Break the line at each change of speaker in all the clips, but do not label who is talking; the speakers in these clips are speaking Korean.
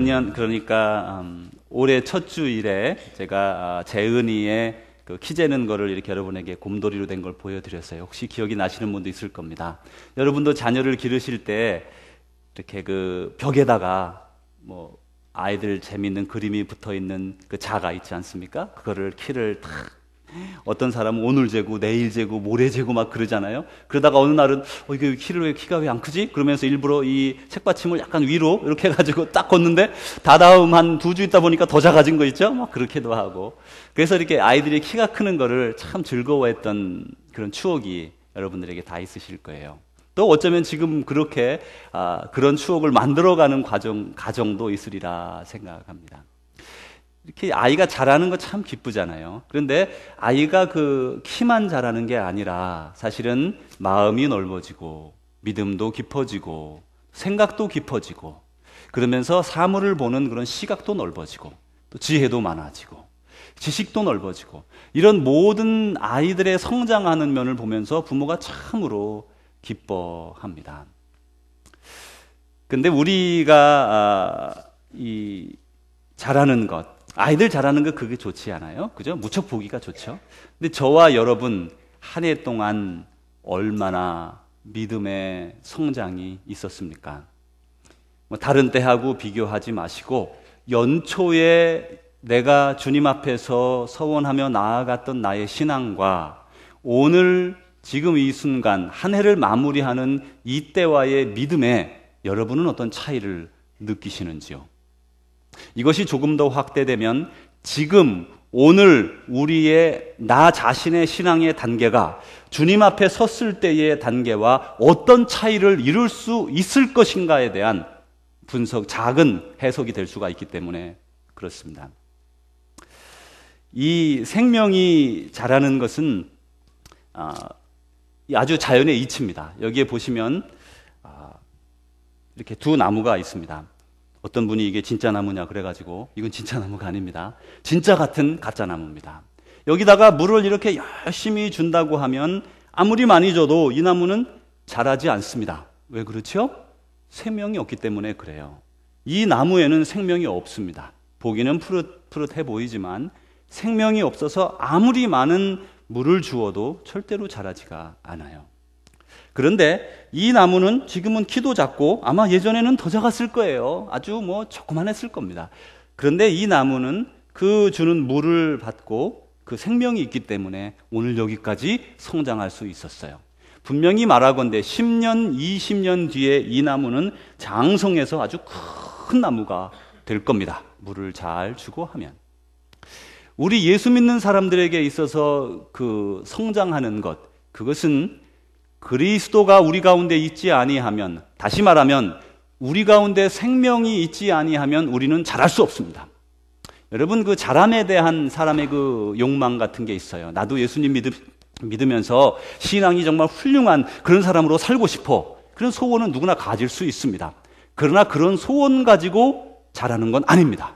작년 그러니까 올해 첫 주일에 제가 재은이의 그 키 재는 거를 이렇게 여러분에게 곰돌이로 된 걸 보여드렸어요. 혹시 기억이 나시는 분도 있을 겁니다. 여러분도 자녀를 기르실 때 이렇게 그 벽에다가 뭐 아이들 재밌는 그림이 붙어 있는 그 자가 있지 않습니까? 그거를 키를 탁 어떤 사람은 오늘 재고 내일 재고 모레 재고 막 그러잖아요. 그러다가 어느 날은 이게 키가 왜 안 크지? 그러면서 일부러 이 책받침을 약간 위로 이렇게 해가지고 딱 걷는데 다다음 한 2주 있다 보니까 더 작아진 거 있죠? 막 그렇게도 하고. 그래서 이렇게 아이들이 키가 크는 거를 참 즐거워했던 그런 추억이 여러분들에게 다 있으실 거예요. 또 어쩌면 지금 그렇게 그런 추억을 만들어가는 가정도 있으리라 생각합니다. 이렇게 아이가 자라는 거 참 기쁘잖아요. 그런데 아이가 그 키만 자라는 게 아니라 사실은 마음이 넓어지고 믿음도 깊어지고 생각도 깊어지고 그러면서 사물을 보는 그런 시각도 넓어지고 또 지혜도 많아지고 지식도 넓어지고 이런 모든 아이들의 성장하는 면을 보면서 부모가 참으로 기뻐합니다. 근데 우리가 자라는 것, 아이들 자라는 거 그게 좋지 않아요? 그죠? 무척 보기가 좋죠. 근데 저와 여러분 한 해 동안 얼마나 믿음의 성장이 있었습니까? 뭐 다른 때하고 비교하지 마시고 연초에 내가 주님 앞에서 서원하며 나아갔던 나의 신앙과 오늘 지금 이 순간 한 해를 마무리하는 이때와의 믿음에 여러분은 어떤 차이를 느끼시는지요? 이것이 조금 더 확대되면 지금 오늘 우리의 나 자신의 신앙의 단계가 주님 앞에 섰을 때의 단계와 어떤 차이를 이룰 수 있을 것인가에 대한 분석, 작은 해석이 될 수가 있기 때문에 그렇습니다. 이 생명이 자라는 것은 아주 자연의 이치입니다. 여기에 보시면 이렇게 두 나무가 있습니다. 어떤 분이 이게 진짜 나무냐 그래가지고 이건 진짜 나무가 아닙니다. 진짜 같은 가짜 나무입니다. 여기다가 물을 이렇게 열심히 준다고 하면 아무리 많이 줘도 이 나무는 자라지 않습니다. 왜 그렇죠? 생명이 없기 때문에 그래요. 이 나무에는 생명이 없습니다. 보기는 푸릇푸릇해 보이지만 생명이 없어서 아무리 많은 물을 주어도 절대로 자라지가 않아요. 그런데 이 나무는 지금은 키도 작고 아마 예전에는 더 작았을 거예요. 아주 조그만했을 겁니다. 그런데 이 나무는 그 주는 물을 받고 그 생명이 있기 때문에 오늘 여기까지 성장할 수 있었어요. 분명히 말하건대 10년, 20년 뒤에 이 나무는 장성해서 아주 큰 나무가 될 겁니다. 물을 잘 주고 하면. 우리 예수 믿는 사람들에게 있어서 그 성장하는 것, 그것은 그리스도가 우리 가운데 있지 아니하면, 다시 말하면 우리 가운데 생명이 있지 아니하면 우리는 자랄 수 없습니다. 여러분, 그 자람에 대한 사람의 그 욕망 같은 게 있어요. 나도 예수님 믿으면서 신앙이 정말 훌륭한 그런 사람으로 살고 싶어. 그런 소원은 누구나 가질 수 있습니다. 그러나 그런 소원 가지고 자라는 건 아닙니다.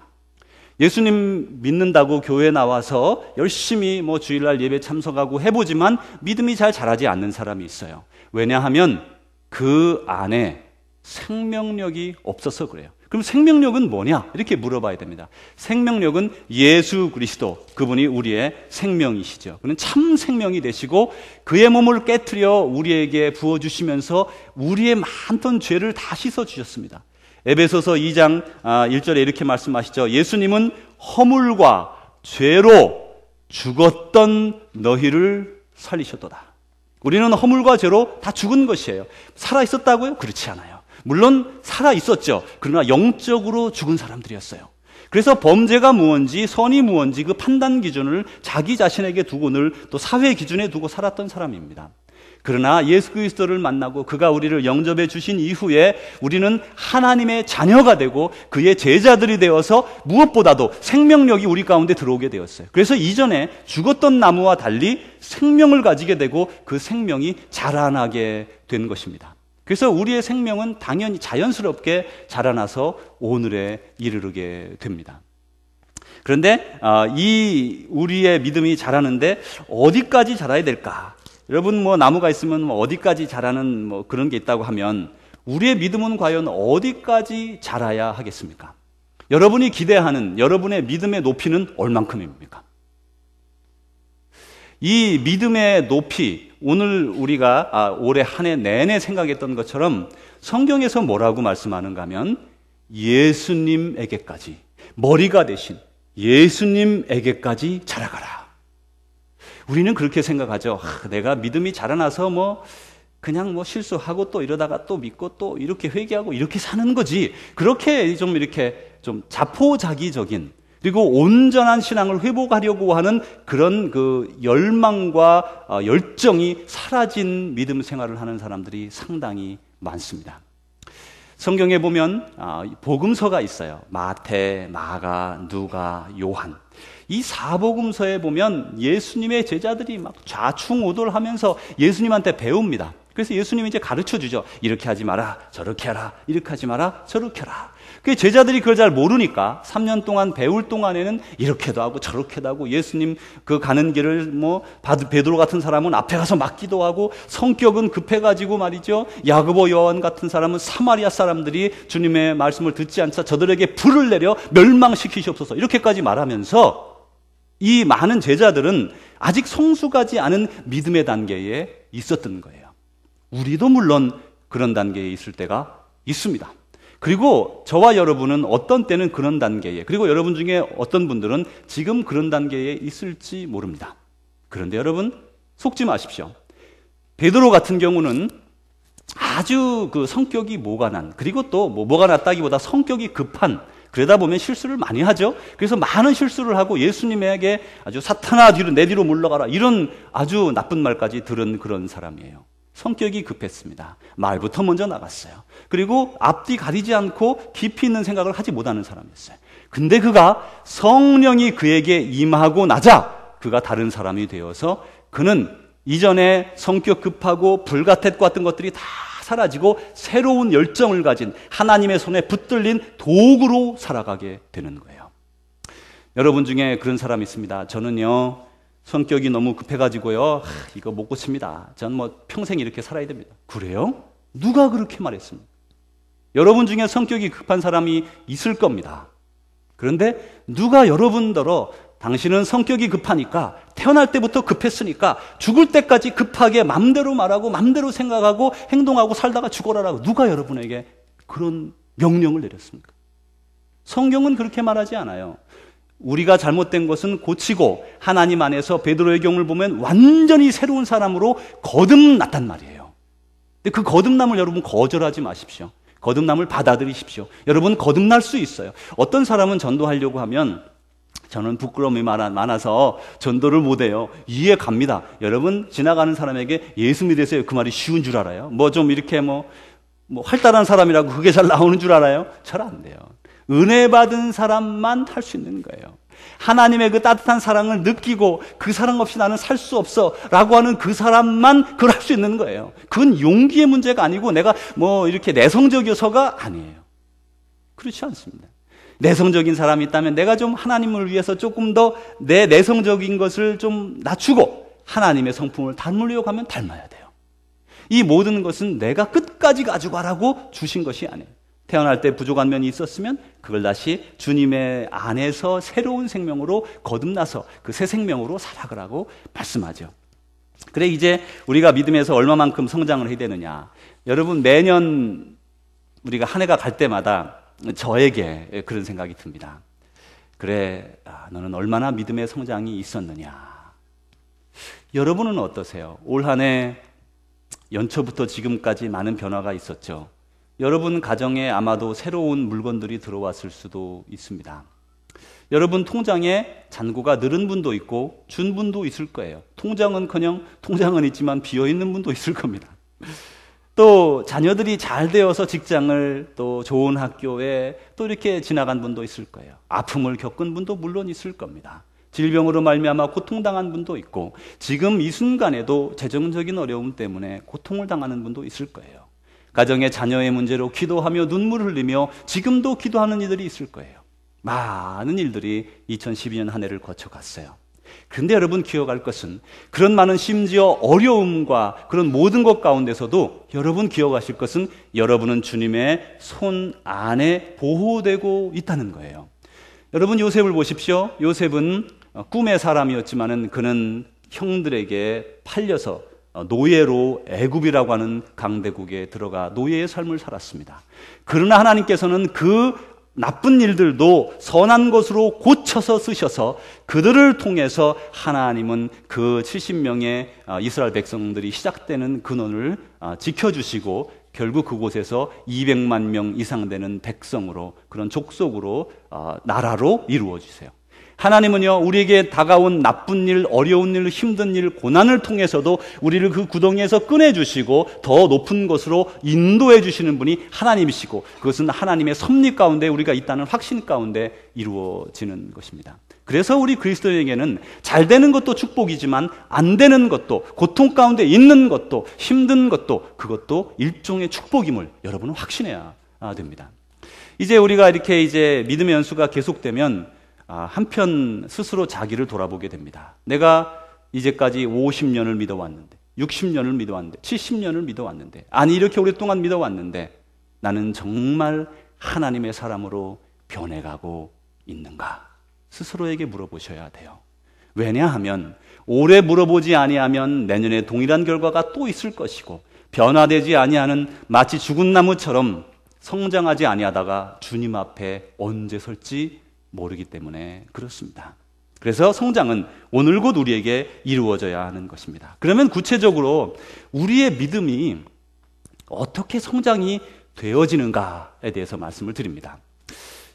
예수님 믿는다고 교회 나와서 열심히 주일날 예배 참석하고 해보지만 믿음이 잘 자라지 않는 사람이 있어요. 왜냐하면 그 안에 생명력이 없어서 그래요. 그럼 생명력은 뭐냐? 이렇게 물어봐야 됩니다. 생명력은 예수 그리스도, 그분이 우리의 생명이시죠. 그는 참 생명이 되시고 그의 몸을 깨트려 우리에게 부어주시면서 우리의 많던 죄를 다 씻어주셨습니다. 에베소서 2장 1절에 이렇게 말씀하시죠. 예수님은 허물과 죄로 죽었던 너희를 살리셨도다. 우리는 허물과 죄로 다 죽은 것이에요. 살아 있었다고요? 그렇지 않아요. 물론 살아 있었죠. 그러나 영적으로 죽은 사람들이었어요. 그래서 범죄가 무언지 선이 무언지 그 판단 기준을 자기 자신에게 두고 늘 또 사회 기준에 두고 살았던 사람입니다. 그러나 예수 그리스도를 만나고 그가 우리를 영접해 주신 이후에 우리는 하나님의 자녀가 되고 그의 제자들이 되어서 무엇보다도 생명력이 우리 가운데 들어오게 되었어요. 그래서 이전에 죽었던 나무와 달리 생명을 가지게 되고 그 생명이 자라나게 된 것입니다. 그래서 우리의 생명은 당연히 자연스럽게 자라나서 오늘에 이르게 됩니다. 그런데 이 우리의 믿음이 자라는데 어디까지 자라야 될까? 여러분 나무가 있으면 어디까지 자라는 그런 게 있다고 하면 우리의 믿음은 과연 어디까지 자라야 하겠습니까? 여러분이 기대하는 여러분의 믿음의 높이는 얼만큼입니까? 이 믿음의 높이, 오늘 우리가 올해 한 해 내내 생각했던 것처럼 성경에서 뭐라고 말씀하는가 하면 예수님에게까지, 머리가 되신 예수님에게까지 자라가라. 우리는 그렇게 생각하죠. 내가 믿음이 자라나서 그냥 실수하고 또 이러다가 또 믿고 또 이렇게 회개하고 이렇게 사는 거지. 그렇게 좀 자포자기적인, 그리고 온전한 신앙을 회복하려고 하는 그런 그 열망과 열정이 사라진 믿음 생활을 하는 사람들이 상당히 많습니다. 성경에 보면 복음서가 있어요. 마태, 마가, 누가, 요한. 이 사복음서에 보면 예수님의 제자들이 막 좌충우돌하면서 예수님한테 배웁니다. 그래서 예수님이 이제 가르쳐 주죠. 이렇게 하지 마라, 저렇게 하라, 이렇게 하지 마라, 저렇게 하라. 그 제자들이 그걸 잘 모르니까 3년 동안 배울 동안에는 이렇게도 하고 저렇게도 하고, 예수님 그 가는 길을 베드로 같은 사람은 앞에 가서 막기도 하고, 성격은 급해가지고 말이죠. 야고보, 요한 같은 사람은 사마리아 사람들이 주님의 말씀을 듣지 않자 저들에게 불을 내려 멸망시키시옵소서, 이렇게까지 말하면서 이 많은 제자들은 아직 성숙하지 않은 믿음의 단계에 있었던 거예요. 우리도 물론 그런 단계에 있을 때가 있습니다. 그리고 저와 여러분은 어떤 때는 그런 단계에, 그리고 여러분 중에 어떤 분들은 지금 그런 단계에 있을지 모릅니다. 그런데 여러분 속지 마십시오. 베드로 같은 경우는 아주 그 성격이 모가난, 그리고 또 뭐가 났다기보다 성격이 급한, 그러다 보면 실수를 많이 하죠. 그래서 많은 실수를 하고 예수님에게 아주 사탄아 내 뒤로 물러가라, 이런 아주 나쁜 말까지 들은 그런 사람이에요. 성격이 급했습니다. 말부터 먼저 나갔어요. 그리고 앞뒤 가리지 않고 깊이 있는 생각을 하지 못하는 사람이었어요. 근데 그가 성령이 그에게 임하고 나자 그가 다른 사람이 되어서 그는 이전에 성격 급하고 불같았던 것들이 다 사라지고 새로운 열정을 가진 하나님의 손에 붙들린 도구로 살아가게 되는 거예요. 여러분 중에 그런 사람이 있습니다. 저는요 성격이 너무 급해가지고요 이거 못 고칩니다. 전 평생 이렇게 살아야 됩니다. 그래요? 누가 그렇게 말했습니까? 여러분 중에 성격이 급한 사람이 있을 겁니다. 그런데 누가 여러분더러 당신은 성격이 급하니까, 태어날 때부터 급했으니까 죽을 때까지 급하게 맘대로 말하고 맘대로 생각하고 행동하고 살다가 죽어라라고 누가 여러분에게 그런 명령을 내렸습니까? 성경은 그렇게 말하지 않아요. 우리가 잘못된 것은 고치고 하나님 안에서 베드로의 경우를 보면 완전히 새로운 사람으로 거듭났단 말이에요. 근데 그 거듭남을 여러분 거절하지 마십시오. 거듭남을 받아들이십시오. 여러분 거듭날 수 있어요. 어떤 사람은 전도하려고 하면 저는 부끄러움이 많아서 전도를 못해요. 이해 갑니다. 여러분 지나가는 사람에게 예수 믿으세요, 그 말이 쉬운 줄 알아요? 좀 이렇게 활달한 사람이라고 그게 잘 나오는 줄 알아요? 잘 안 돼요. 은혜 받은 사람만 할 수 있는 거예요. 하나님의 그 따뜻한 사랑을 느끼고 그 사랑 없이 나는 살 수 없어 라고 하는 그 사람만 그걸 할 수 있는 거예요. 그건 용기의 문제가 아니고 내가 이렇게 내성적이어서가 아니에요. 그렇지 않습니다. 내성적인 사람이 있다면 내가 좀 하나님을 위해서 조금 더 내 내성적인 것을 좀 낮추고 하나님의 성품을 닮으려고 하면 닮아야 돼요. 이 모든 것은 내가 끝까지 가지고 가라고 주신 것이 아니에요. 태어날 때 부족한 면이 있었으면 그걸 다시 주님의 안에서 새로운 생명으로 거듭나서 그 새 생명으로 살아가라고 말씀하죠. 그래, 이제 우리가 믿음에서 얼마만큼 성장을 해야 되느냐. 여러분, 매년 우리가 한 해가 갈 때마다 저에게 그런 생각이 듭니다. 그래, 너는 얼마나 믿음의 성장이 있었느냐. 여러분은 어떠세요? 올 한 해 연초부터 지금까지 많은 변화가 있었죠. 여러분 가정에 아마도 새로운 물건들이 들어왔을 수도 있습니다. 여러분 통장에 잔고가 늘은 분도 있고 준 분도 있을 거예요. 통장은커녕 통장은 있지만 비어있는 분도 있을 겁니다. 또 자녀들이 잘 되어서 직장을, 또 좋은 학교에 또 이렇게 지나간 분도 있을 거예요. 아픔을 겪은 분도 물론 있을 겁니다. 질병으로 말미암아 고통당한 분도 있고, 지금 이 순간에도 재정적인 어려움 때문에 고통을 당하는 분도 있을 거예요. 가정의 자녀의 문제로 기도하며 눈물을 흘리며 지금도 기도하는 이들이 있을 거예요. 많은 일들이 2012년 한 해를 거쳐갔어요. 그런데 여러분 기억할 것은, 그런 많은 심지어 어려움과 그런 모든 것 가운데서도 여러분 기억하실 것은, 여러분은 주님의 손 안에 보호되고 있다는 거예요. 여러분 요셉을 보십시오. 요셉은 꿈의 사람이었지만은 그는 형들에게 팔려서 노예로 애굽이라고 하는 강대국에 들어가 노예의 삶을 살았습니다. 그러나 하나님께서는 그 나쁜 일들도 선한 것으로 고쳐서 쓰셔서 그들을 통해서 하나님은 그 70명의 이스라엘 백성들이 시작되는 근원을 지켜주시고 결국 그곳에서 200만 명 이상 되는 백성으로, 그런 족속으로, 나라로 이루어 주세요. 하나님은요, 우리에게 다가온 나쁜 일, 어려운 일, 힘든 일, 고난을 통해서도 우리를 그 구덩이에서 꺼내주시고 더 높은 곳으로 인도해 주시는 분이 하나님이시고, 그것은 하나님의 섭리 가운데 우리가 있다는 확신 가운데 이루어지는 것입니다. 그래서 우리 그리스도인에게는 잘 되는 것도 축복이지만 안 되는 것도, 고통 가운데 있는 것도, 힘든 것도, 그것도 일종의 축복임을 여러분은 확신해야 됩니다. 이제 우리가 이렇게 이제 믿음의 연수가 계속되면 한편 스스로 자기를 돌아보게 됩니다. 내가 이제까지 50년을 믿어왔는데, 60년을 믿어왔는데, 70년을 믿어왔는데, 아니 이렇게 오랫동안 믿어왔는데 나는 정말 하나님의 사람으로 변해가고 있는가? 스스로에게 물어보셔야 돼요. 왜냐하면 올해 물어보지 아니하면 내년에 동일한 결과가 또 있을 것이고, 변화되지 아니하는 마치 죽은 나무처럼 성장하지 아니하다가 주님 앞에 언제 설지 모르기 때문에 그렇습니다. 그래서 성장은 오늘 곧 우리에게 이루어져야 하는 것입니다. 그러면 구체적으로 우리의 믿음이 어떻게 성장이 되어지는가에 대해서 말씀을 드립니다.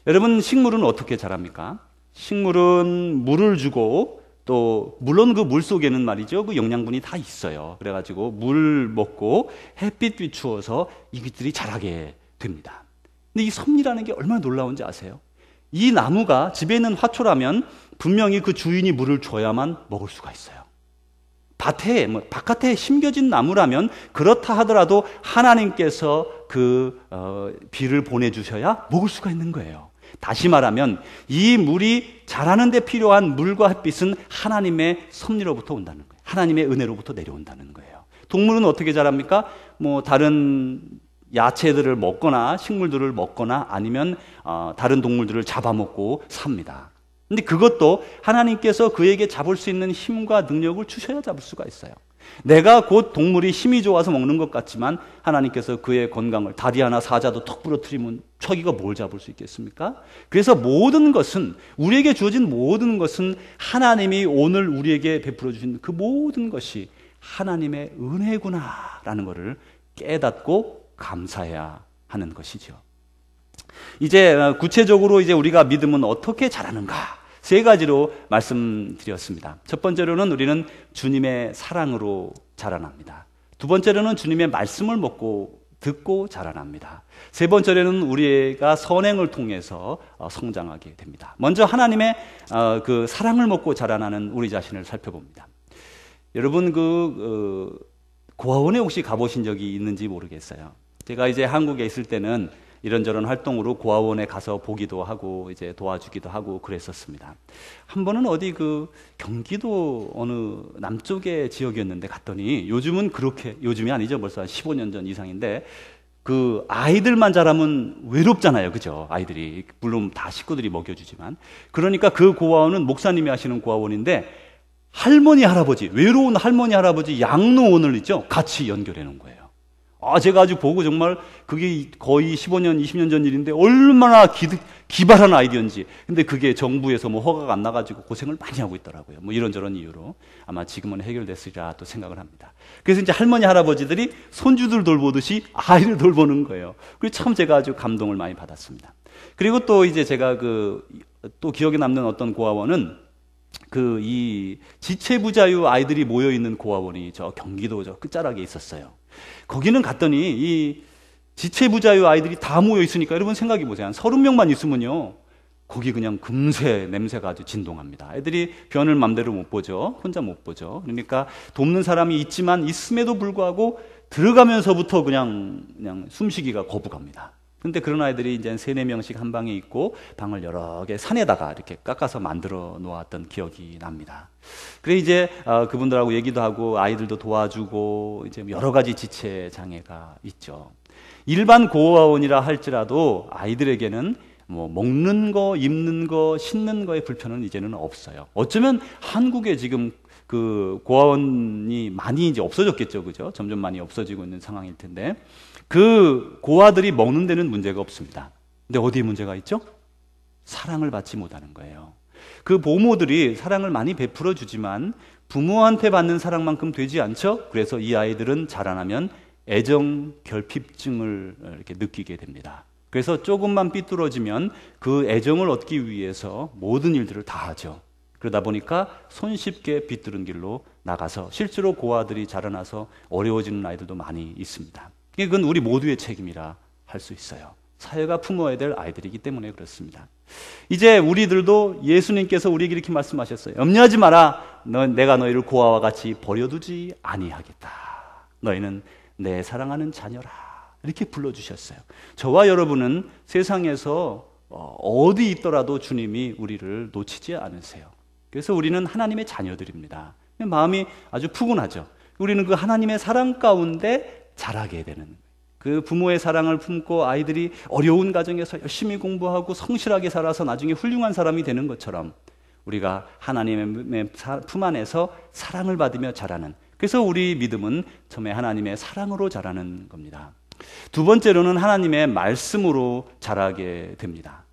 여러분, 식물은 어떻게 자랍니까? 식물은 물을 주고, 또 물론 그 물 속에는 말이죠, 그 영양분이 다 있어요. 그래가지고 물 먹고 햇빛 비추어서 이것들이 자라게 됩니다. 근데 이 섭리라는 게 얼마나 놀라운지 아세요? 이 나무가 집에 있는 화초라면 분명히 그 주인이 물을 줘야만 먹을 수가 있어요. 밭에, 바깥에 심겨진 나무라면 그렇다 하더라도 하나님께서 비를 보내주셔야 먹을 수가 있는 거예요. 다시 말하면 이 물이 자라는 데 필요한 물과 햇빛은 하나님의 섭리로부터 온다는 거예요. 하나님의 은혜로부터 내려온다는 거예요. 동물은 어떻게 자랍니까? 다른 야채들을 먹거나 식물들을 먹거나 아니면 다른 동물들을 잡아먹고 삽니다. 근데 그것도 하나님께서 그에게 잡을 수 있는 힘과 능력을 주셔야 잡을 수가 있어요. 내가 곧 동물이 힘이 좋아서 먹는 것 같지만 하나님께서 그의 건강을, 다리 하나 사자도 턱 부러뜨리면 척이가 뭘 잡을 수 있겠습니까? 그래서 모든 것은, 우리에게 주어진 모든 것은 하나님이 오늘 우리에게 베풀어 주신 그 모든 것이 하나님의 은혜구나라는 것을 깨닫고 감사해야 하는 것이죠. 이제 구체적으로 이제 우리가 믿음은 어떻게 자라는가? 세 가지로 말씀드렸습니다. 첫 번째로는 우리는 주님의 사랑으로 자라납니다. 두 번째로는 주님의 말씀을 듣고 자라납니다. 세 번째로는 우리가 선행을 통해서 성장하게 됩니다. 먼저 하나님의 그 사랑을 먹고 자라나는 우리 자신을 살펴봅니다. 여러분 고아원에 혹시 가보신 적이 있는지 모르겠어요. 제가 이제 한국에 있을 때는 이런저런 활동으로 고아원에 가서 보기도 하고 이제 도와주기도 하고 그랬었습니다. 한 번은 어디 경기도 어느 남쪽의 지역이었는데 갔더니 요즘이 아니죠. 벌써 한 15년 전 이상인데 아이들만 자라면 외롭잖아요. 그죠? 아이들이. 물론 다 식구들이 먹여주지만. 그러니까 그 고아원은 목사님이 하시는 고아원인데 할머니, 할아버지, 외로운 할머니, 할아버지 양로원을 있죠? 같이 연결해 놓은 거예요. 제가 아주 보고 정말 그게 거의 15년, 20년 전 일인데 얼마나 기발한 아이디어인지. 근데 그게 정부에서 허가가 안 나가지고 고생을 많이 하고 있더라고요. 이런저런 이유로. 아마 지금은 해결됐으리라 또 생각을 합니다. 그래서 이제 할머니, 할아버지들이 손주들 돌보듯이 아이를 돌보는 거예요. 그래서 참 제가 아주 감동을 많이 받았습니다. 그리고 또 이제 제가 또 기억에 남는 어떤 고아원은 이 지체부자유 아이들이 모여있는 고아원이 저 경기도 저 끝자락에 있었어요. 거기는 갔더니 이 지체부자유 아이들이 다 모여 있으니까 여러분 생각해 보세요. 한 30명만 있으면요. 거기 그냥 금세 냄새가 아주 진동합니다. 애들이 변을 맘대로 못 보죠. 혼자 못 보죠. 그러니까 돕는 사람이 있음에도 불구하고 들어가면서부터 그냥 숨쉬기가 거부갑니다. 근데 그런 아이들이 이제 3-4명씩 한 방에 있고 방을 여러 개 산에다가 이렇게 깎아서 만들어 놓았던 기억이 납니다. 그래 이제 그분들하고 얘기도 하고 아이들도 도와주고 이제 여러 가지 지체 장애가 있죠. 일반 고아원이라 할지라도 아이들에게는 뭐 먹는 거, 입는 거, 신는 거에 불편은 이제는 없어요. 어쩌면 한국에 지금 그 고아원이 많이 이제 없어졌겠죠, 그죠? 점점 많이 없어지고 있는 상황일 텐데 그 고아들이 먹는 데는 문제가 없습니다. 근데 어디에 문제가 있죠? 사랑을 받지 못하는 거예요. 그 보모들이 사랑을 많이 베풀어 주지만 부모한테 받는 사랑만큼 되지 않죠? 그래서 이 아이들은 자라나면 애정 결핍증을 이렇게 느끼게 됩니다. 그래서 조금만 삐뚤어지면 그 애정을 얻기 위해서 모든 일들을 다 하죠. 그러다 보니까 손쉽게 비뚤은 길로 나가서 실제로 고아들이 자라나서 어려워지는 아이들도 많이 있습니다. 그건 우리 모두의 책임이라 할 수 있어요. 사회가 품어야 될 아이들이기 때문에 그렇습니다. 이제 우리들도 예수님께서 우리에게 이렇게 말씀하셨어요. 염려하지 마라. 내가 너희를 고아와 같이 버려두지 아니하겠다. 너희는 내 사랑하는 자녀라. 이렇게 불러주셨어요. 저와 여러분은 세상에서 어디 있더라도 주님이 우리를 놓치지 않으세요. 그래서 우리는 하나님의 자녀들입니다. 마음이 아주 푸근하죠. 우리는 그 하나님의 사랑 가운데 자라게 되는, 그 부모의 사랑을 품고 아이들이 어려운 가정에서 열심히 공부하고 성실하게 살아서 나중에 훌륭한 사람이 되는 것처럼 우리가 하나님의 품 안에서 사랑을 받으며 자라는, 그래서 우리 믿음은 처음에 하나님의 사랑으로 자라는 겁니다. 두 번째로는 하나님의 말씀으로 자라게 됩니다.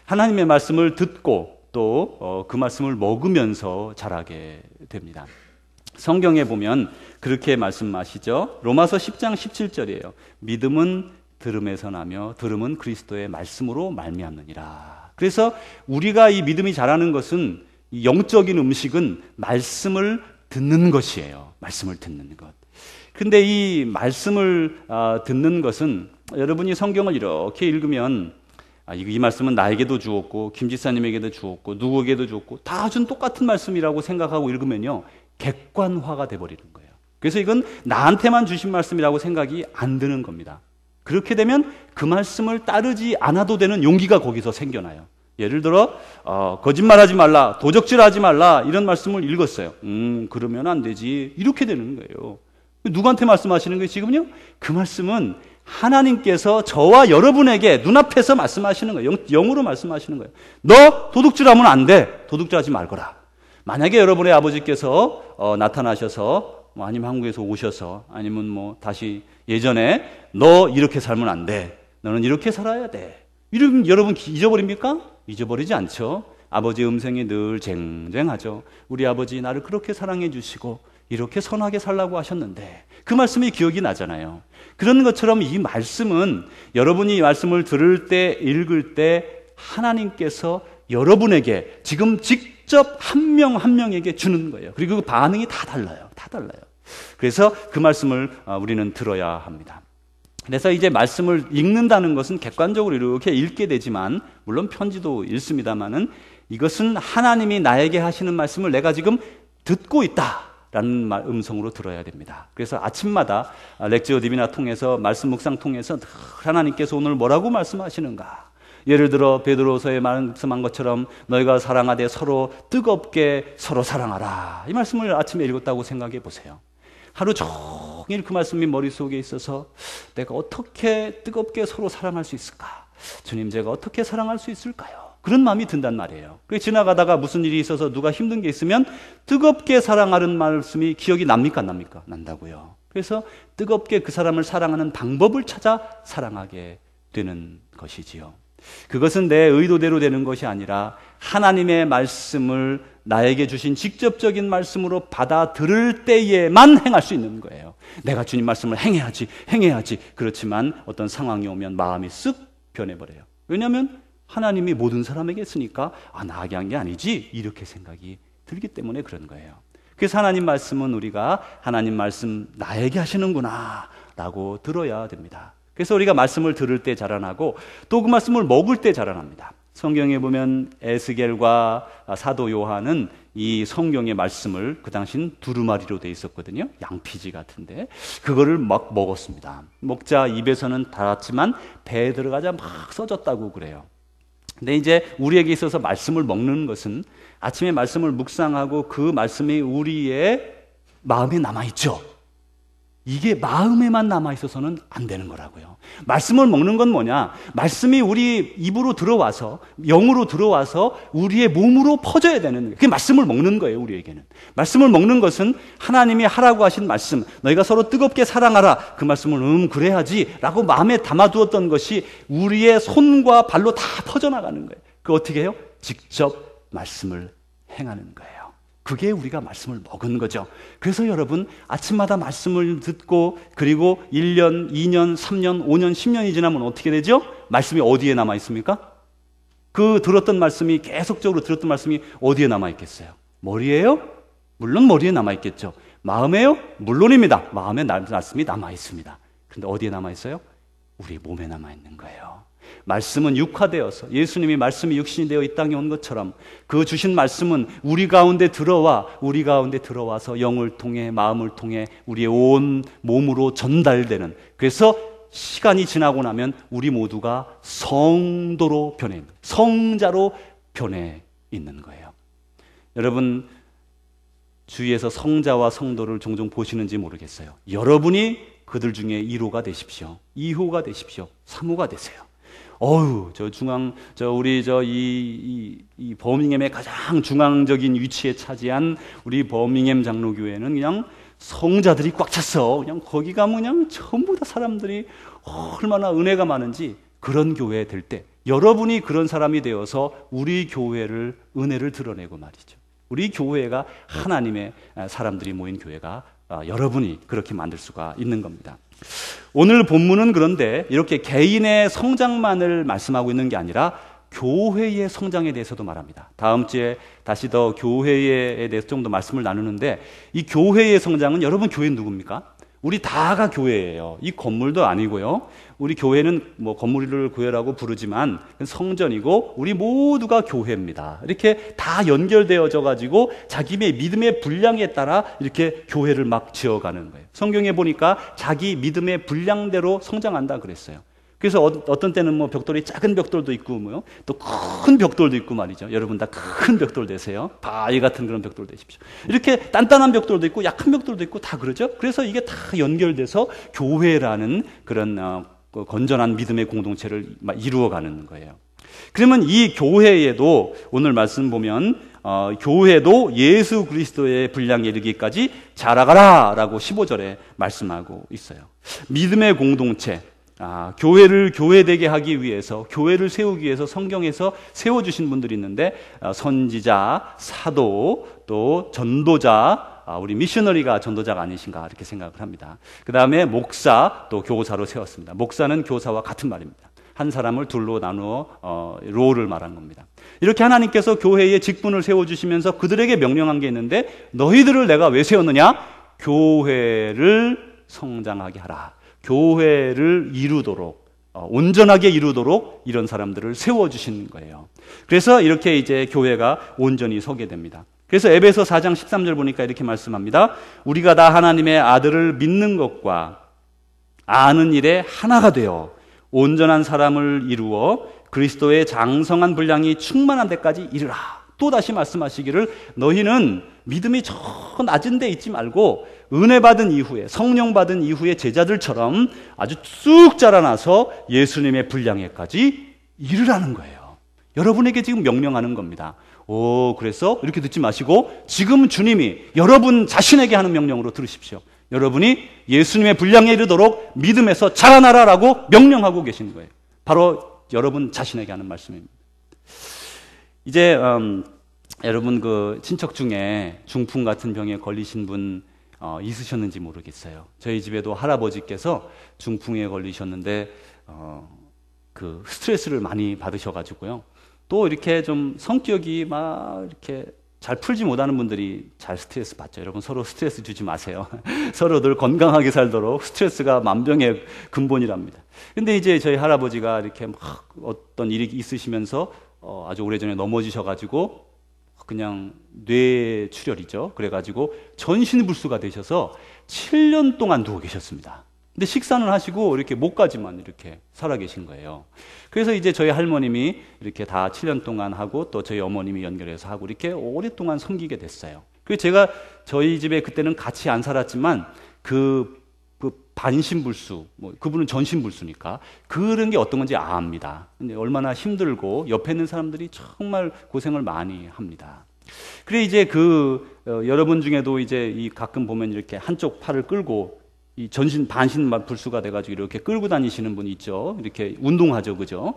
하나님의 말씀을 듣고 또 그 말씀을 먹으면서 자라게 됩니다. 성경에 보면 그렇게 말씀하시죠. 로마서 10장 17절이에요. 믿음은 들음에서 나며 들음은 그리스도의 말씀으로 말미암느니라. 그래서 우리가 이 믿음이 자라는 것은, 영적인 음식은 말씀을 듣는 것이에요. 말씀을 듣는 것. 근데 이 말씀을 듣는 것은, 여러분이 성경을 이렇게 읽으면 이 말씀은 나에게도 주었고 김지사님에게도 주었고 누구에게도 주었고 다 준 똑같은 말씀이라고 생각하고 읽으면요, 객관화가 돼버리는 거예요. 그래서 이건 나한테만 주신 말씀이라고 생각이 안 드는 겁니다. 그렇게 되면 그 말씀을 따르지 않아도 되는 용기가 거기서 생겨나요. 예를 들어 거짓말하지 말라, 도적질하지 말라, 이런 말씀을 읽었어요. 그러면 안 되지, 이렇게 되는 거예요. 누구한테 말씀하시는 거예요 지금요? 그 말씀은 하나님께서 저와 여러분에게 눈앞에서 말씀하시는 거예요. 영으로 말씀하시는 거예요. 너 도둑질하면 안 돼. 도둑질하지 말거라. 만약에 여러분의 아버지께서 나타나셔서 아니면 한국에서 오셔서 아니면 뭐 다시 예전에 너 이렇게 살면 안 돼. 너는 이렇게 살아야 돼. 이러면 여러분 잊어버립니까? 잊어버리지 않죠. 아버지의 음성이 늘 쟁쟁하죠. 우리 아버지 나를 그렇게 사랑해 주시고 이렇게 선하게 살라고 하셨는데 그 말씀이 기억이 나잖아요. 그런 것처럼 이 말씀은 여러분이 이 말씀을 들을 때, 읽을 때 하나님께서 여러분에게 지금 직접 한 명 한 명에게 주는 거예요. 그리고 그 반응이 다 달라요. 다 달라요. 그래서 그 말씀을 우리는 들어야 합니다. 그래서 이제 말씀을 읽는다는 것은 객관적으로 이렇게 읽게 되지만, 물론 편지도 읽습니다만은 이것은 하나님이 나에게 하시는 말씀을 내가 지금 듣고 있다 라는 음성으로 들어야 됩니다. 그래서 아침마다 렉지오 디비나 통해서, 말씀 묵상 통해서 하나님께서 오늘 뭐라고 말씀하시는가, 예를 들어 베드로서에 말씀한 것처럼 너희가 사랑하되 서로 뜨겁게 서로 사랑하라, 이 말씀을 아침에 읽었다고 생각해 보세요. 하루 종일 그 말씀이 머릿속에 있어서 내가 어떻게 뜨겁게 서로 사랑할 수 있을까, 주님 제가 어떻게 사랑할 수 있을까요, 그런 마음이 든단 말이에요. 지나가다가 무슨 일이 있어서 누가 힘든 게 있으면 뜨겁게 사랑하는 말씀이 기억이 납니까 안 납니까? 난다고요. 그래서 뜨겁게 그 사람을 사랑하는 방법을 찾아 사랑하게 되는 것이지요. 그것은 내 의도대로 되는 것이 아니라 하나님의 말씀을 나에게 주신 직접적인 말씀으로 받아들을 때에만 행할 수 있는 거예요. 내가 주님 말씀을 행해야지 그렇지만 어떤 상황이 오면 마음이 쓱 변해버려요. 왜냐하면 하나님이 모든 사람에게 쓰니까 나에게 한 게 아니지, 이렇게 생각이 들기 때문에 그런 거예요. 그래서 하나님 말씀은 우리가 하나님 말씀 나에게 하시는구나 라고 들어야 됩니다. 그래서 우리가 말씀을 들을 때 자라나고 또 그 말씀을 먹을 때 자라납니다. 성경에 보면 에스겔과 사도 요한은 이 성경의 말씀을, 그 당시는 두루마리로 돼 있었거든요. 양피지 같은데 그거를 막 먹었습니다. 먹자 입에서는 닿았지만 배에 들어가자 막 써졌다고 그래요. 근데 이제 우리에게 있어서 말씀을 먹는 것은 아침에 말씀을 묵상하고 그 말씀이 우리의 마음에 남아있죠. 이게 마음에만 남아있어서는 안 되는 거라고요. 말씀을 먹는 건 뭐냐? 말씀이 우리 입으로 들어와서, 영으로 들어와서 우리의 몸으로 퍼져야 되는 거예요. 그게 말씀을 먹는 거예요, 우리에게는. 말씀을 먹는 것은 하나님이 하라고 하신 말씀, 너희가 서로 뜨겁게 사랑하라. 그 말씀을 그래야지 라고 마음에 담아두었던 것이 우리의 손과 발로 다 퍼져나가는 거예요. 그 어떻게 해요? 직접 말씀을 행하는 거예요. 그게 우리가 말씀을 먹은 거죠. 그래서 여러분, 아침마다 말씀을 듣고 그리고 1년, 2년, 3년, 5년, 10년이 지나면 어떻게 되죠? 말씀이 어디에 남아 있습니까? 그 들었던 말씀이, 계속적으로 들었던 말씀이 어디에 남아 있겠어요? 머리예요? 물론 머리에 남아 있겠죠. 마음에요? 물론입니다. 마음에 말씀이 남아 있습니다. 그런데 어디에 남아 있어요? 우리 몸에 남아 있는 거예요. 말씀은 육화되어서, 예수님이 말씀이 육신이 되어 이 땅에 온 것처럼 그 주신 말씀은 우리 가운데 들어와서 영을 통해, 마음을 통해 우리의 온 몸으로 전달되는, 그래서 시간이 지나고 나면 우리 모두가 성도로 변해, 성자로 변해 있는 거예요. 여러분, 주위에서 성자와 성도를 종종 보시는지 모르겠어요. 여러분이 그들 중에 1호가 되십시오. 2호가 되십시오. 3호가 되세요. 이 버밍햄의 가장 중앙적인 위치에 차지한 우리 버밍햄 장로교회는 그냥 성자들이 꽉 찼어. 그냥 거기 가면 그냥 전부 다 사람들이 얼마나 은혜가 많은지, 그런 교회 될 때 여러분이 그런 사람이 되어서 우리 교회를, 은혜를 드러내고 말이죠. 우리 교회가 하나님의 사람들이 모인 교회가 여러분이 그렇게 만들 수가 있는 겁니다. 오늘 본문은 그런데 이렇게 개인의 성장만을 말씀하고 있는 게 아니라 교회의 성장에 대해서도 말합니다. 다음 주에 다시 더 교회에 대해서 좀 더 말씀을 나누는데, 이 교회의 성장은, 여러분 교회는 누굽니까? 우리 다가 교회예요. 이 건물도 아니고요. 우리 교회는 뭐 건물을 교회라고 부르지만 성전이고 우리 모두가 교회입니다. 이렇게 다 연결되어져 가지고 자기의 믿음의 분량에 따라 이렇게 교회를 막 지어가는 거예요. 성경에 보니까 자기 믿음의 분량대로 성장한다 그랬어요. 그래서 어떤 때는 뭐 벽돌이 작은 벽돌도 있고 뭐요, 또 큰 벽돌도 있고 말이죠. 여러분 다 큰 벽돌 되세요. 바위 같은 그런 벽돌 되십시오. 이렇게 단단한 벽돌도 있고 약한 벽돌도 있고 다 그러죠. 그래서 이게 다 연결돼서 교회라는 그런 건전한 믿음의 공동체를 이루어가는 거예요. 그러면 이 교회에도 오늘 말씀 보면 교회도 예수 그리스도의 분량에 이르기까지 자라가라 라고 15절에 말씀하고 있어요. 믿음의 공동체, 교회를 교회되게 하기 위해서, 교회를 세우기 위해서 성경에서 세워주신 분들이 있는데, 선지자, 사도, 또 전도자, 우리 미셔너리가 전도자가 아니신가 이렇게 생각을 합니다. 그 다음에 목사, 또 교사로 세웠습니다. 목사는 교사와 같은 말입니다. 한 사람을 둘로 나누어 롤을 말한 겁니다. 이렇게 하나님께서 교회에 직분을 세워주시면서 그들에게 명령한 게 있는데, 너희들을 내가 왜 세웠느냐? 교회를 성장하게 하라. 교회를 이루도록, 온전하게 이루도록 이런 사람들을 세워주신 거예요. 그래서 이렇게 이제 교회가 온전히 서게 됩니다. 그래서 에베소 4장 13절 보니까 이렇게 말씀합니다. 우리가 다 하나님의 아들을 믿는 것과 아는 일에 하나가 되어 온전한 사람을 이루어 그리스도의 장성한 분량이 충만한 데까지 이르라. 또 다시 말씀하시기를, 너희는 믿음이 저 낮은 데 있지 말고 은혜 받은 이후에, 성령 받은 이후에 제자들처럼 아주 쑥 자라나서 예수님의 분량에까지 이르라는 거예요. 여러분에게 지금 명령하는 겁니다. 그래서 이렇게 듣지 마시고 지금 주님이 여러분 자신에게 하는 명령으로 들으십시오. 여러분이 예수님의 분량에 이르도록 믿음에서 자라나라라고 명령하고 계신 거예요. 바로 여러분 자신에게 하는 말씀입니다. 이제 여러분 그 친척 중에 중풍 같은 병에 걸리신 분 있으셨는지 모르겠어요. 저희 집에도 할아버지께서 중풍에 걸리셨는데 그 스트레스를 많이 받으셔가지고요. 또 이렇게 좀 성격이 막 이렇게 잘 풀지 못하는 분들이 잘 스트레스 받죠. 여러분 서로 스트레스 주지 마세요. 서로들 건강하게 살도록, 스트레스가 만병의 근본이랍니다. 근데 이제 저희 할아버지가 이렇게 막 어떤 일이 있으시면서 아주 오래전에 넘어지셔가지고 그냥 뇌출혈이죠. 그래가지고 전신불수가 되셔서 7년 동안 누워 계셨습니다. 근데 식사는 하시고 이렇게 목까지만 이렇게 살아계신 거예요. 그래서 이제 저희 할머님이 이렇게 다 7년 동안 하고 또 저희 어머님이 연결해서 하고 이렇게 오랫동안 섬기게 됐어요. 그래서 제가 저희 집에 그때는 같이 안 살았지만 그 반신불수, 뭐 그분은 전신불수니까 그런 게 어떤 건지 압니다. 근데 얼마나 힘들고 옆에 있는 사람들이 정말 고생을 많이 합니다. 그래 이제 여러분 중에도 이제 이 가끔 보면 이렇게 한쪽 팔을 끌고 이 전신 반신불수가 돼가지고 이렇게 끌고 다니시는 분이 있죠. 이렇게 운동하죠, 그죠?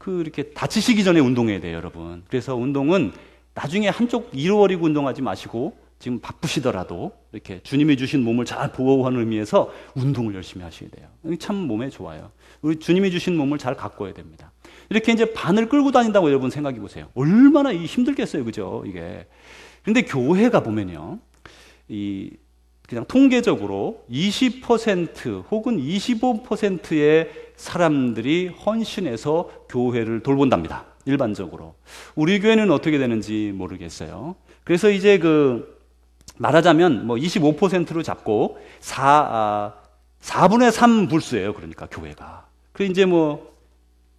이렇게 다치시기 전에 운동해야 돼요, 여러분. 그래서 운동은 나중에 한쪽 잃어버리고 운동하지 마시고 지금 바쁘시더라도 이렇게 주님이 주신 몸을 잘 보호하는 의미에서 운동을 열심히 하셔야 돼요. 참 몸에 좋아요. 우리 주님이 주신 몸을 잘 가꿔야 됩니다. 이렇게 이제 반을 끌고 다닌다고 여러분 생각해 보세요. 얼마나 힘들겠어요, 그죠? 이게. 근데 교회가 보면요, 그냥 통계적으로 20% 혹은 25%의 사람들이 헌신해서 교회를 돌본답니다. 일반적으로. 우리 교회는 어떻게 되는지 모르겠어요. 그래서 이제 말하자면 25%로 잡고 4분의 3 불수예요. 그러니까 교회가. 그래 이제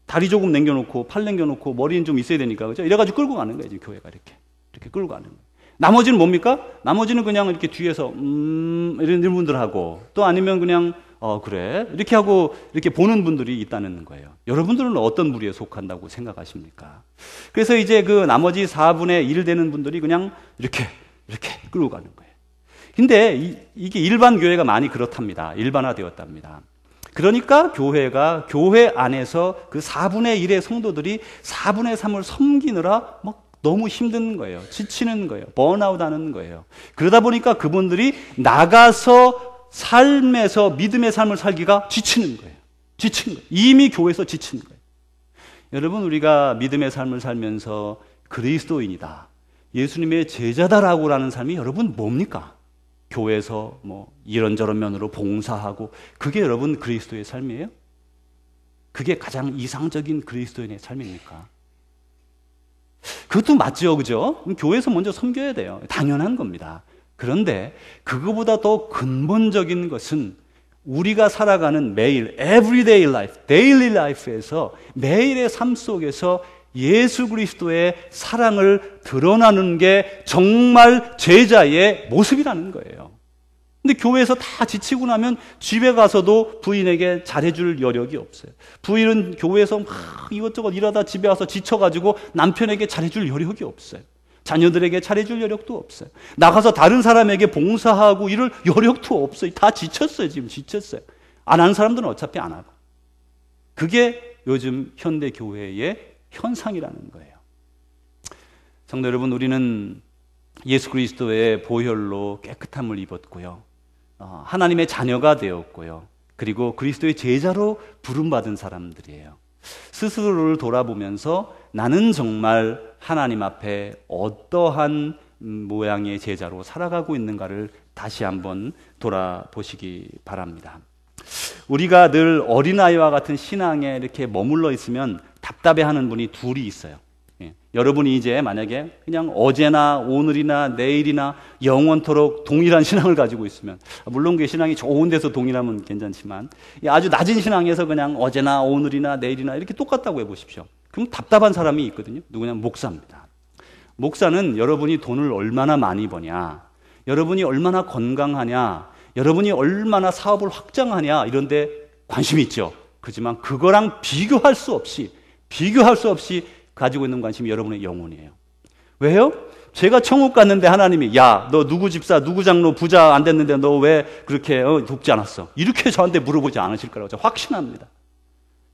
다리 조금 남겨놓고 팔 남겨놓고 머리는 좀 있어야 되니까 그죠? 이래가지고 끌고 가는 거예요. 지금 교회가 이렇게 끌고 가는 거예요. 나머지는 뭡니까? 나머지는 그냥 이렇게 뒤에서 이런 분들하고 또 아니면 그냥 그래 이렇게 하고 이렇게 보는 분들이 있다는 거예요. 여러분들은 어떤 부류에 속한다고 생각하십니까? 그래서 이제 나머지 4분의 1 되는 분들이 그냥 이렇게 끌고 가는 거예요. 근데 이게 일반 교회가 많이 그렇답니다. 일반화되었답니다. 그러니까 교회가 교회 안에서 4분의 1의 성도들이 4분의 3을 섬기느라 너무 힘든 거예요. 지치는 거예요. 번아웃 하는 거예요. 그러다 보니까 그분들이 나가서 삶에서 믿음의 삶을 살기가 지치는 거예요. 지친 거예요. 이미 교회에서 지친 거예요. 여러분, 우리가 믿음의 삶을 살면서 그리스도인이다, 예수님의 제자다라고 하는 삶이 여러분 뭡니까? 교회에서 이런저런 면으로 봉사하고 그게 여러분 그리스도의 삶이에요? 그게 가장 이상적인 그리스도인의 삶입니까? 그것도 맞죠, 그죠? 교회에서 먼저 섬겨야 돼요. 당연한 겁니다. 그런데 그거보다 더 근본적인 것은 우리가 살아가는 매일, everyday life, daily life에서 매일의 삶 속에서 예수 그리스도의 사랑을 드러나는 게 정말 제자의 모습이라는 거예요. 근데 교회에서 다 지치고 나면 집에 가서도 부인에게 잘해줄 여력이 없어요. 부인은 교회에서 막 이것저것 일하다 집에 와서 지쳐가지고 남편에게 잘해줄 여력이 없어요. 자녀들에게 잘해줄 여력도 없어요. 나가서 다른 사람에게 봉사하고 이럴 여력도 없어요. 다 지쳤어요. 지금 지쳤어요. 안 하는 사람들은 어차피 안 하고. 그게 요즘 현대 교회의 현상이라는 거예요. 성도 여러분, 우리는 예수 그리스도의 보혈로 깨끗함을 입었고요. 하나님의 자녀가 되었고요. 그리고 그리스도의 제자로 부름받은 사람들이에요. 스스로를 돌아보면서 나는 정말 하나님 앞에 어떠한 모양의 제자로 살아가고 있는가를 다시 한번 돌아보시기 바랍니다. 우리가 늘 어린아이와 같은 신앙에 이렇게 머물러 있으면 답답해하는 분이 둘이 있어요. 여러분이 이제 만약에 그냥 어제나 오늘이나 내일이나 영원토록 동일한 신앙을 가지고 있으면, 물론 그 신앙이 좋은 데서 동일하면 괜찮지만 아주 낮은 신앙에서 그냥 어제나 오늘이나 내일이나 이렇게 똑같다고 해보십시오. 그럼 답답한 사람이 있거든요. 누구냐? 목사입니다. 목사는 여러분이 돈을 얼마나 많이 버냐, 여러분이 얼마나 건강하냐, 여러분이 얼마나 사업을 확장하냐 이런 데 관심이 있죠. 그렇지만 그거랑 비교할 수 없이 가지고 있는 관심이 여러분의 영혼이에요. 왜요? 제가 천국 갔는데 하나님이 야, 너 누구 집사, 누구 장로 부자 안 됐는데 너 왜 그렇게 돕지 않았어? 이렇게 저한테 물어보지 않으실 거라고 제가 확신합니다.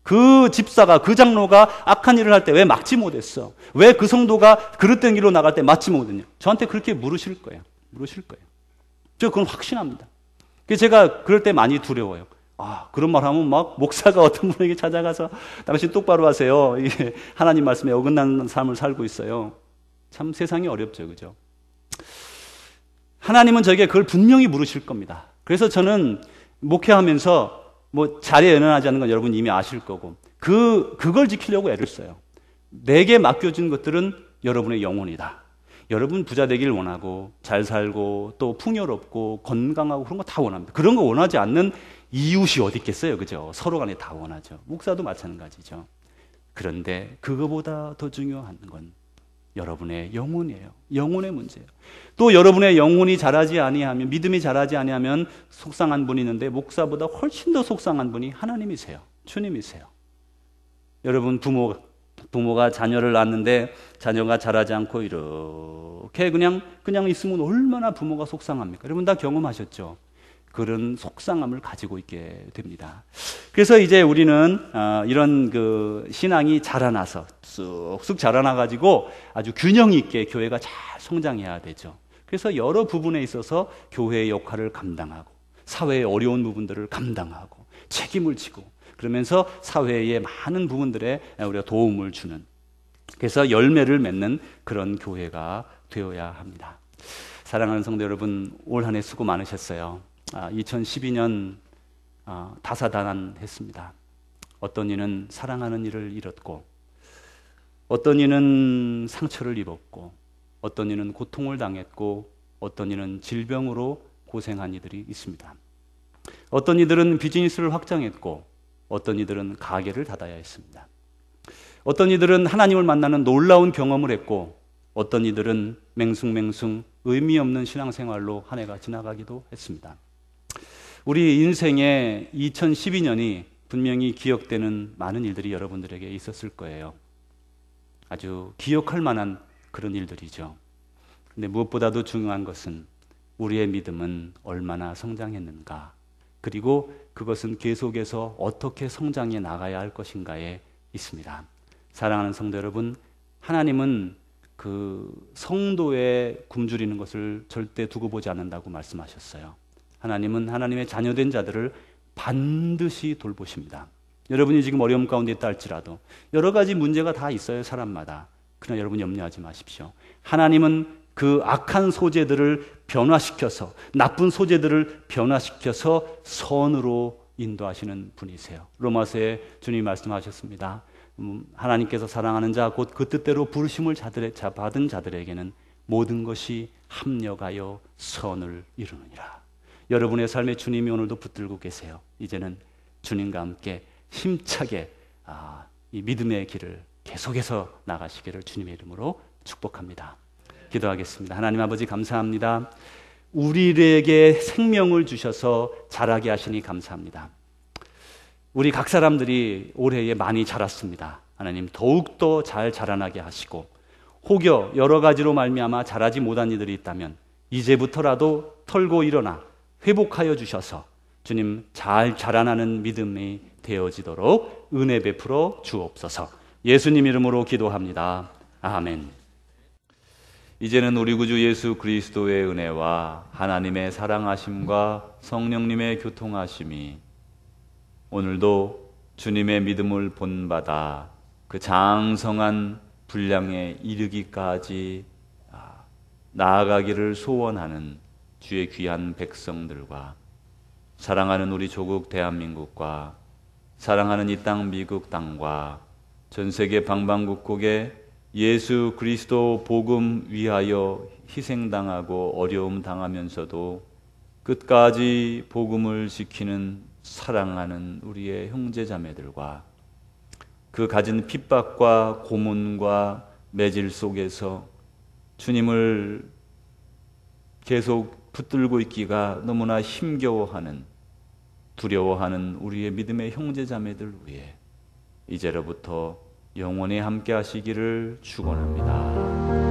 그 집사가, 그 장로가 악한 일을 할 때 왜 막지 못했어? 왜 그 성도가 그릇된 길로 나갈 때 막지 못했냐? 저한테 그렇게 물으실 거예요. 저 그건 확신합니다. 그래서 제가 그럴 때 많이 두려워요. 그런 말 하면 막 목사가 어떤 분에게 찾아가서 당신 똑바로 하세요. 이게 하나님 말씀에 어긋나는 삶을 살고 있어요. 참 세상이 어렵죠, 그죠? 하나님은 저에게 그걸 분명히 물으실 겁니다. 그래서 저는 목회하면서 자리에 연연하지 않는 건 여러분 이미 아실 거고, 그걸 지키려고 애를 써요. 내게 맡겨진 것들은 여러분의 영혼이다. 여러분 부자 되길 원하고 잘 살고 또 풍요롭고 건강하고 그런 거 다 원합니다. 그런 거 원하지 않는 이웃이 어디 있겠어요, 그죠? 서로 간에 다 원하죠. 목사도 마찬가지죠. 그런데 그거보다 더 중요한 건 여러분의 영혼이에요. 영혼의 문제예요. 또 여러분의 영혼이 자라지 아니하면, 믿음이 자라지 아니하면 속상한 분이 있는데 목사보다 훨씬 더 속상한 분이 하나님이세요. 주님이세요. 여러분 부모가 자녀를 낳았는데 자녀가 자라지 않고 이렇게 그냥 있으면 얼마나 부모가 속상합니까? 여러분 다 경험하셨죠? 그런 속상함을 가지고 있게 됩니다. 그래서 이제 우리는 이런 그 신앙이 자라나서 쑥쑥 자라나가지고 아주 균형 있게 교회가 잘 성장해야 되죠. 그래서 여러 부분에 있어서 교회의 역할을 감당하고 사회의 어려운 부분들을 감당하고 책임을 지고 그러면서 사회의 많은 부분들에 우리가 도움을 주는, 그래서 열매를 맺는 그런 교회가 되어야 합니다. 사랑하는 성도 여러분, 올 한 해 수고 많으셨어요. 2012년 다사다난했습니다. 어떤 이는 사랑하는 이를 잃었고, 어떤 이는 상처를 입었고, 어떤 이는 고통을 당했고, 어떤 이는 질병으로 고생한 이들이 있습니다. 어떤 이들은 비즈니스를 확장했고, 어떤 이들은 가게를 닫아야 했습니다. 어떤 이들은 하나님을 만나는 놀라운 경험을 했고, 어떤 이들은 맹숭맹숭 의미 없는 신앙생활로 한 해가 지나가기도 했습니다. 우리 인생에 2012년이 분명히 기억되는 많은 일들이 여러분들에게 있었을 거예요. 아주 기억할 만한 그런 일들이죠. 근데 무엇보다도 중요한 것은 우리의 믿음은 얼마나 성장했는가, 그리고 그것은 계속해서 어떻게 성장해 나가야 할 것인가에 있습니다. 사랑하는 성도 여러분, 하나님은 그 성도의 굶주리는 것을 절대 두고 보지 않는다고 말씀하셨어요. 하나님은 하나님의 자녀된 자들을 반드시 돌보십니다. 여러분이 지금 어려움 가운데 있다 할지라도 여러 가지 문제가 다 있어요, 사람마다. 그러나 여러분 염려하지 마십시오. 하나님은 그 악한 소재들을 변화시켜서, 나쁜 소재들을 변화시켜서 선으로 인도하시는 분이세요. 로마서에 주님이 말씀하셨습니다. 하나님께서 사랑하는 자, 곧 그 뜻대로 부르심을 받은 자들에게는 모든 것이 합력하여 선을 이루느니라. 여러분의 삶에 주님이 오늘도 붙들고 계세요. 이제는 주님과 함께 힘차게 이 믿음의 길을 계속해서 나가시기를 주님의 이름으로 축복합니다. 기도하겠습니다. 하나님 아버지 감사합니다. 우리에게 생명을 주셔서 자라게 하시니 감사합니다. 우리 각 사람들이 올해에 많이 자랐습니다. 하나님 더욱더 잘 자라나게 하시고, 혹여 여러 가지로 말미암아 자라지 못한 이들이 있다면 이제부터라도 털고 일어나 회복하여 주셔서 주님 잘 자라나는 믿음이 되어지도록 은혜 베풀어 주옵소서. 예수님 이름으로 기도합니다. 아멘. 이제는 우리 구주 예수 그리스도의 은혜와 하나님의 사랑하심과 성령님의 교통하심이 오늘도 주님의 믿음을 본받아 그 장성한 분량에 이르기까지 나아가기를 소원하는 주의 귀한 백성들과 사랑하는 우리 조국 대한민국과 사랑하는 이 땅 미국 땅과 전 세계 방방곡곡에 예수 그리스도 복음 위하여 희생당하고 어려움 당하면서도 끝까지 복음을 지키는 사랑하는 우리의 형제자매들과 그 가진 핍박과 고문과 매질 속에서 주님을 계속 붙들고 있기가 너무나 힘겨워하는, 두려워하는 우리의 믿음의 형제자매들 위해 이제로부터 영원히 함께 하시기를 축원합니다.